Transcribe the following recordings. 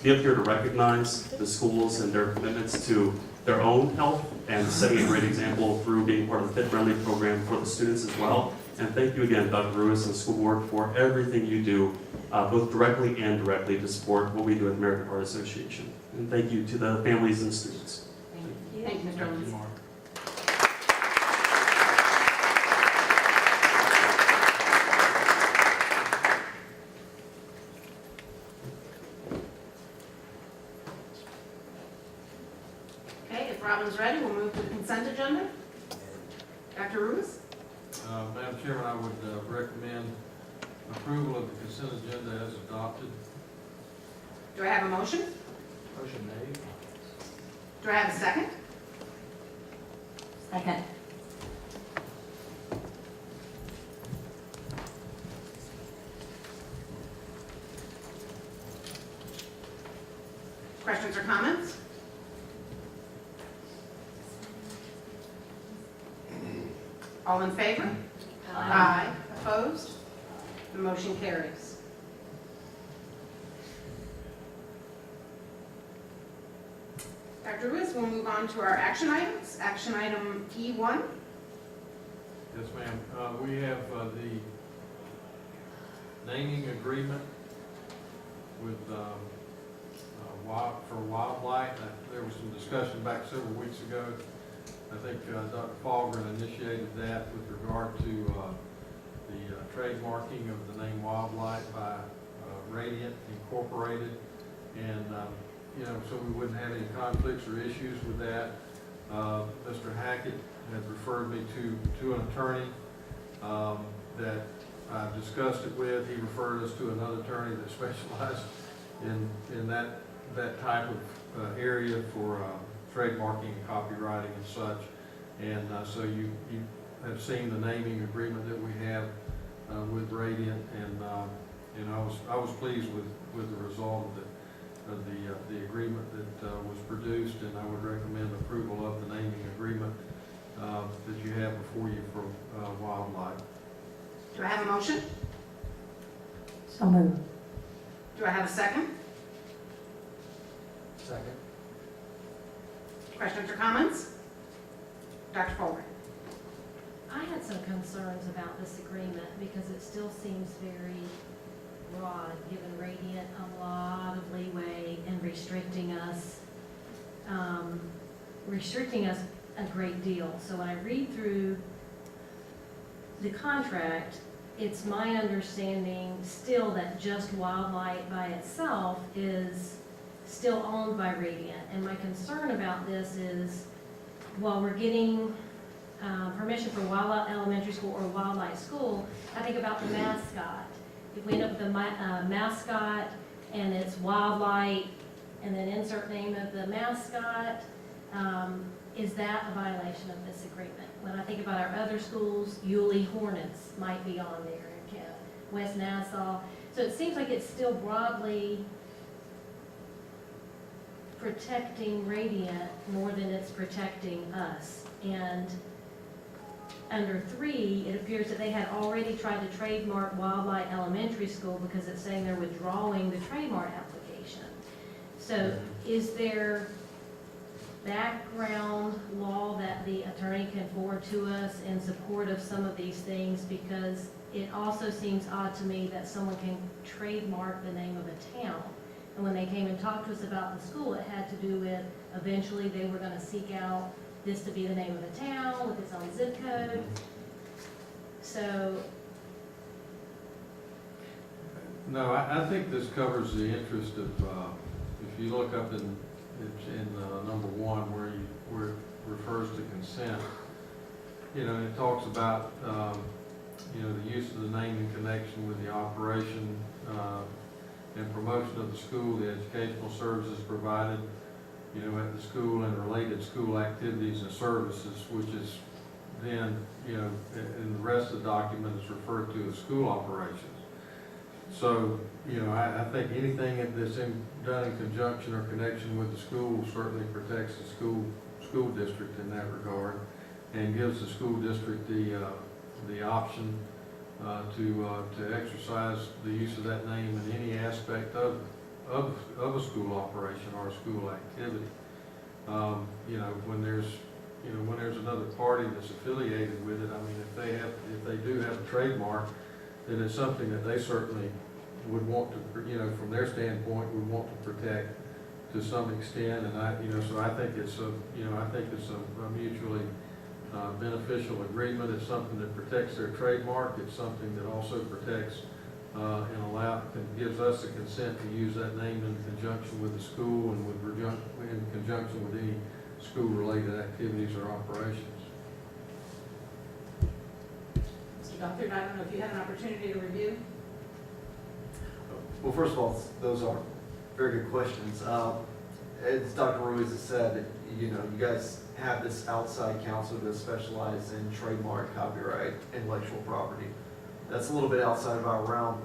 be up here to recognize the schools and their commitments to their own health and setting a great example through being part of the Fit Friendly program for the students as well. And thank you again, Dr. Ruiz and the school board, for everything you do, both directly and indirectly, to support what we do at the American Heart Association. And thank you to the families and students. Thank you, Mr. Owens. Okay, if Robin's ready, we'll move to the consent agenda. Dr. Ruiz? Madam Chairman, I would recommend approval of the consent agenda as adopted. Do I have a motion? Motion made. Do I have a second? Second. Questions or comments? All in favor? Aye. Opposed? The motion carries. Dr. Ruiz, we'll move on to our action items. Action item E1. Yes, ma'am. We have the naming agreement with for Wildlight. There was some discussion back several weeks ago. I think Dr. Fahlgren initiated that with regard to the trademarking of the name Wildlight by Radiant Incorporated, and so we wouldn't have any conflicts or issues with that. Mr. Hackett had referred me to an attorney that I discussed it with. He referred us to another attorney that specialized in that type of area for trademarking and copywriting and such. And so you have seen the naming agreement that we have with Radiant, and I was pleased with the result of the agreement that was produced, and I would recommend approval of the naming agreement that you have before you for Wildlight. Do I have a motion? So moved. Do I have a second? Second. Questions or comments? Dr. Fahlgren? I had some concerns about this agreement because it still seems very broad, giving Radiant a lot of leeway and restricting us a great deal. So when I read through the contract, it's my understanding still that just Wildlight by itself is still owned by Radiant. And my concern about this is, while we're getting permission for Wildlight Elementary School or Wildlight School, I think about the mascot. If we end up with a mascot and it's Wildlight and then insert name of the mascot, is that a violation of this agreement? When I think about our other schools, Yulee Hornets might be on there, and West Nassau. So it seems like it's still broadly protecting Radiant more than it's protecting us. And under 3, it appears that they had already tried to trademark Wildlight Elementary School because it's saying they're withdrawing the trademark application. So is there background law that the attorney can forward to us in support of some of these things? Because it also seems odd to me that someone can trademark the name of a town. And when they came and talked to us about the school, it had to do with eventually they were going to seek out this to be the name of the town with its own zip code. So. No, I think this covers the interest of, if you look up in number 1 where it refers to consent, it talks about, the use of the name in connection with the operation and promotion of the school, the educational services provided, at the school, and related school activities and services, which is then, in the rest of the document is referred to as school operations. So, I think anything that's done in conjunction or connection with the school certainly protects the school district in that regard, and gives the school district the option to exercise the use of that name in any aspect of of a school operation or a school activity. You know, when there's another party that's affiliated with it, I mean, if they do have a trademark, then it's something that they certainly would want to, you know, from their standpoint, would want to protect to some extent. And so I think it's a mutually beneficial agreement. It's something that protects their trademark. It's something that also protects gives us the consent to use that name in conjunction with the school and in conjunction with any school-related activities or operations. Mr. Dunkard, I don't know if you had an opportunity to review? Well, first of all, those are very good questions. As Dr. Ruiz has said, you know, you guys have this outside counsel that specializes in trademark, copyright, intellectual property. That's a little bit outside of our realm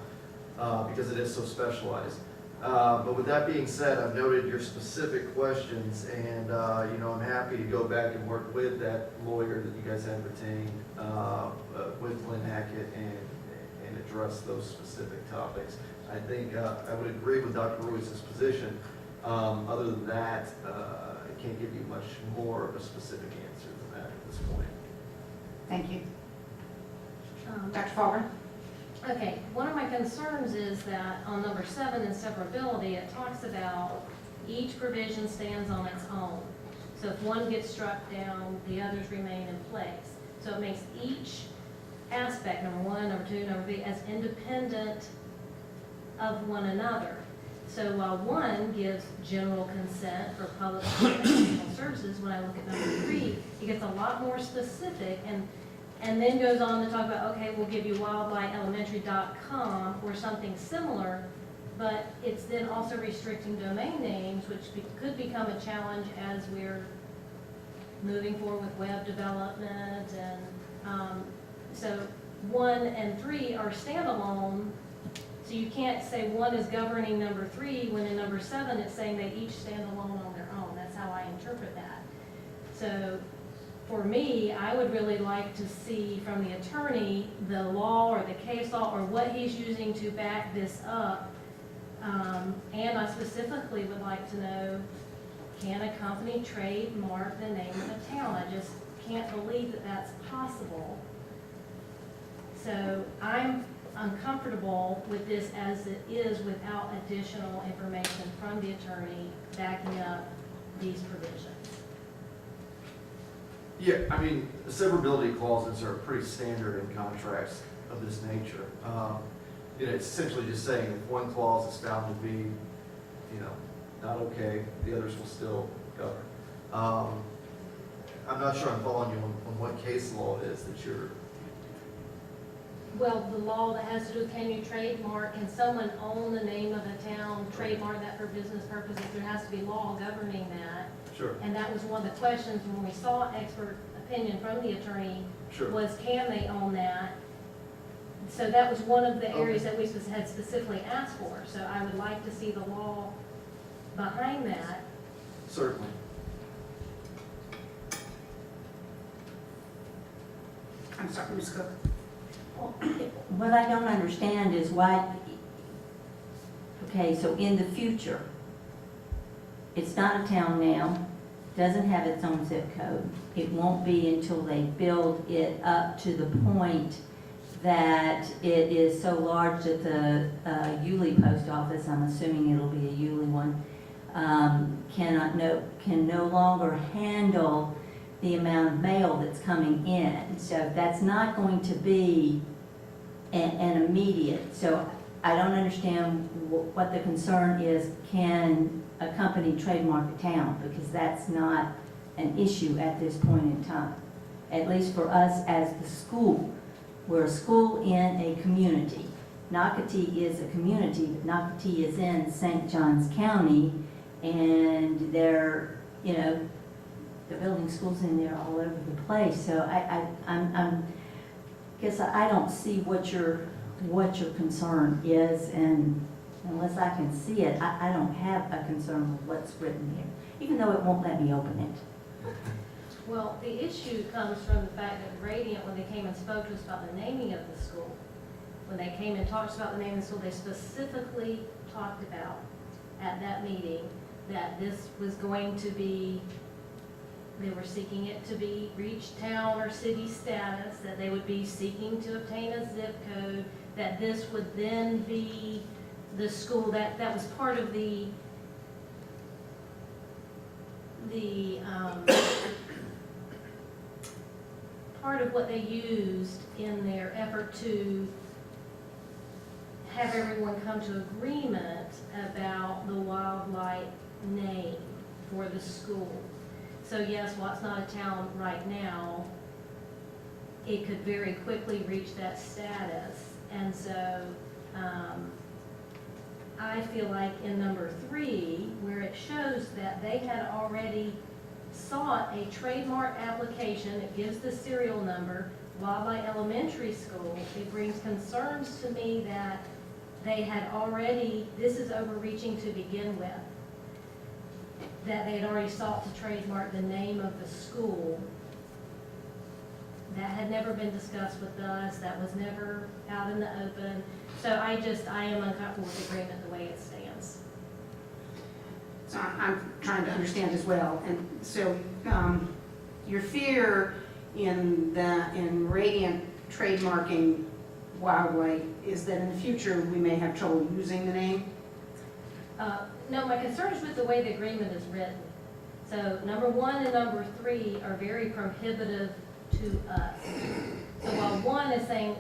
because it is so specialized. But with that being said, I've noted your specific questions, and you know, I'm happy to go back and work with that lawyer that you guys have retained with Lynn Hackett and address those specific topics. I think I would agree with Dr. Ruiz's position. Other than that, I can't give you much more of a specific answer than that at this point. Thank you. Dr. Fahlgren? Okay, one of my concerns is that on number 7 in severability, it talks about each provision stands on its own. So if one gets struck down, the others remain in place. So it makes each aspect, number 1, number 2, number 3, as independent of one another. So while 1 gives general consent for public and educational services, when I look at number 3, it gets a lot more specific and then goes on to talk about, okay, we'll give you wildlightelementary.com or something similar, but it's then also restricting domain names, which could become a challenge as we're moving forward with web development. And so 1 and 3 are standalone, so you can't say 1 is governing number 3 when in number 7 it's saying they each stand alone on their own. That's how I interpret that. So for me, I would really like to see from the attorney the law or the case law or what he's using to back this up. And I specifically would like to know, can a company trademark the name of a town? I just can't believe that that's possible. So I'm uncomfortable with this as it is without additional information from the attorney backing up these provisions. Yeah, I mean, the severability clauses are pretty standard in contracts of this nature. You know, it's essentially just saying if one clause is found to be, you know, not okay, the others will still govern. I'm not sure I'm following you on what case law it is that you're. Well, the law that has to do with can you trademark, can someone own the name of a town, trademark that for business purposes? There has to be law governing that. Sure. And that was one of the questions when we saw expert opinion from the attorney, Sure. was can they own that? So that was one of the areas that we had specifically asked for. So I would like to see the law behind that. Certainly. I'm sorry, Ms. Cook. What I don't understand is why, okay, so in the future, it's not a town now, doesn't have its own zip code. It won't be until they build it up to the point that it is so large that the Yulee post office, I'm assuming it'll be a Yulee one, can no longer handle the amount of mail that's coming in. So that's not going to be an immediate. So I don't understand what the concern is. Can a company trademark a town? Because that's not an issue at this point in time. At least for us as the school. We're a school in a community. Nocatee is a community, but Nocatee is in St. Johns County, and they're, you know, they're building schools in there all over the place. So I guess I don't see what your concern is, and unless I can see it, I don't have a concern with what's written here, even though it won't let me open it. Well, the issue comes from the fact that Radiant, when they came and spoke to us about the naming of the school, when they came and talked about the name of the school, they specifically talked about at that meeting that this was going to be, they were seeking it to be reach town or city status, that they would be seeking to obtain a zip code, that this would then be the school, that was part of the part of what they used in their effort to have everyone come to agreement about the Wildlight name for the school. So yes, while it's not a town right now, it could very quickly reach that status. And so I feel like in number 3, where it shows that they had already sought a trademark application, it gives the serial number, Wildlight Elementary School, it brings concerns to me that they had already, this is overreaching to begin with, that they had already sought to trademark the name of the school. That had never been discussed with us, that was never out in the open. So I am uncomfortable with the agreement the way it stands. So I'm trying to understand as well. And so your fear in Radiant trademarking Wildlight is that in the future we may have trouble using the name? No, my concern is with the way the agreement is written. So number 1 and number 3 are very prohibitive to us. So while 1 is saying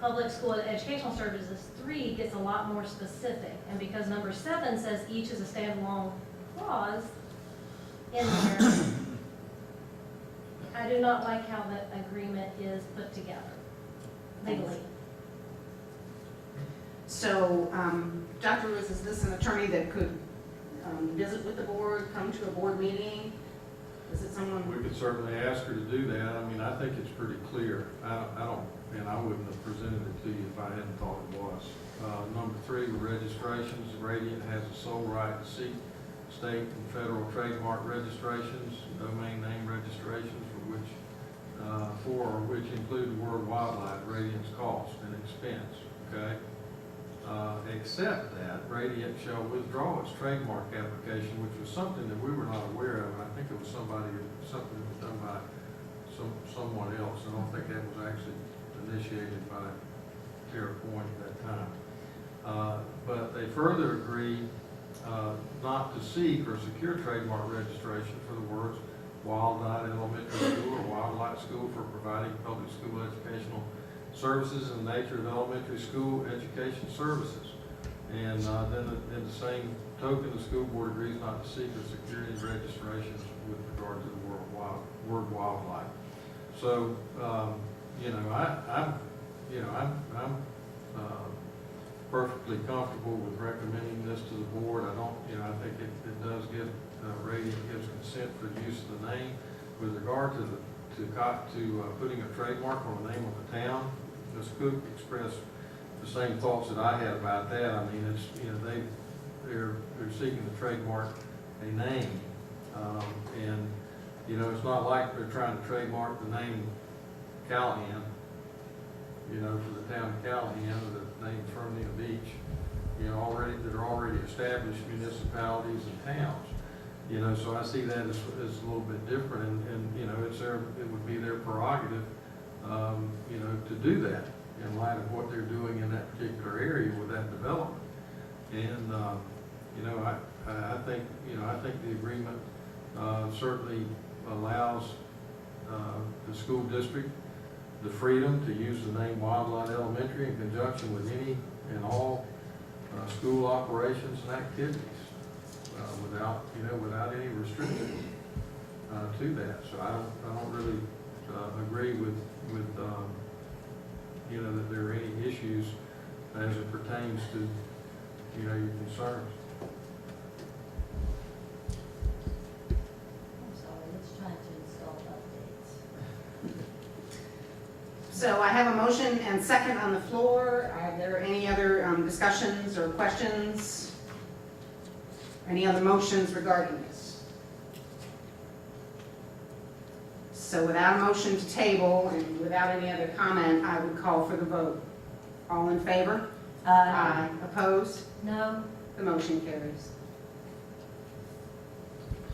public school educational services, 3 gets a lot more specific. And because number 7 says each is a standalone clause in there, I do not like how the agreement is put together legally. So, Dr. Ruiz, is this an attorney that could visit with the board, come to a board meeting? Is it someone? We could certainly ask her to do that. I mean, I think it's pretty clear. I don't, and I wouldn't have presented it to you if I hadn't thought it was. Number 3, registrations. Radiant has the sole right to seek state and federal trademark registrations, domain name registrations for which include the word wildlife, Radiant's cost and expense, okay? Except that Radiant shall withdraw its trademark application, which was something that we were not aware of, and I think it was something that was done by someone else. I don't think that was actually initiated by TerraPoint at that time. But they further agree not to seek or secure trademark registration for the words Wildlight Elementary School or Wildlight School for providing public school educational services in the nature of elementary school education services. And then in the same token, the school board agrees not to seek or secure any registrations with regard to the word wildlife. So, I'm perfectly comfortable with recommending this to the board. I think it does give, Radiant gives consent for the use of the name. With regard to putting a trademark on the name of a town, Ms. Cook expressed the same thoughts that I had about that. I mean, they're seeking to trademark a name, and it's not like they're trying to trademark the name Callahan, for the town of Callahan, or the name Ferndale Beach, that are already established municipalities and towns. So I see that as a little bit different, and it would be their prerogative, to do that in light of what they're doing in that particular area with that development. And I think the agreement certainly allows the school district the freedom to use the name Wildlight Elementary in conjunction with any and all school operations and activities, without any restrictions to that. So I don't really agree with that there are any issues as it pertains to your concerns. I'm sorry, let's try to install updates. So I have a motion and second on the floor. Are there any other discussions or questions? Any other motions regarding this? So without a motion to table and without any other comment, I would call for the vote. All in favor? Aye. Opposed? No? The motion carries.